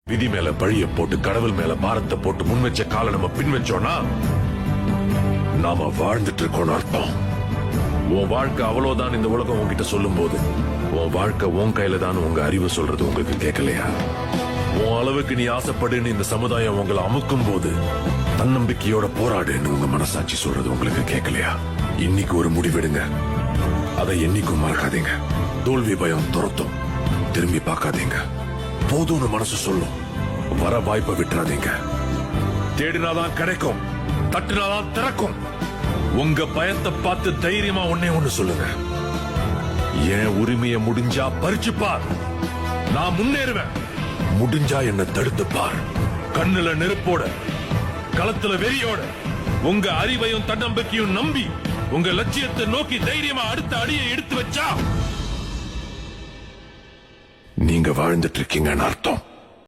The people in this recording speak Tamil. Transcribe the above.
விதி மேல பழிய போட்டு கடவுள் மேல பாரத்தை போட்டு முன் வச்ச காலை நம்ம பின் வச்சோம்னா நாம வாழ்ந்துட்டு இருக்கோம்னு அர்த்தம். உன் வாழ்க்கை அவ்வளவுதான் இந்த உலகம் உன்கிட்ட சொல்லும் போது உன் வாழ்க்கை உன் கையில தான் உங்க அறிவு சொல்றது உங்களுக்கு கேட்கலையா? உன் அளவுக்கு நீ ஆசைப்படுன்னு இந்த சமுதாயம் உங்களை அமுக்கும் போது தன்னம்பிக்கையோட போராடுன்னு உங்க மனசாட்சி சொல்றது உங்களுக்கு கேட்கலையா? இன்னைக்கு ஒரு முடிவெடுங்க, அதை என்னைக்கும் மறக்காதீங்க. தோல்வி பயம் துரத்தும், திரும்பி பார்க்காதீங்க. போதும்னு மனசு சொல்லும், வர வாய்ப்பை விட்டுறாதீங்க. தேடினாதான் கிடைக்கும், தட்டினாதான் திறக்கும். உங்க பயத்தை பார்த்து தைரியமா ஒண்ணு சொல்லுங்க, என் உரிமையை முடிஞ்சா பறிச்சுப்பார், நான் முன்னேறுவேன். முடிஞ்சா என்ன தடுத்து பார். கண்ணுல நெருப்போட, களத்துல வெறியோட, உங்க அறிவையும் தன்னம்பிக்கையும் நம்பி உங்க லட்சியத்தை நோக்கி தைரியமா அடுத்த அடியை எடுத்து வச்சா நீங்க வாழ்ந்துட்டு இருக்கீங்கன்னு அர்த்தம்.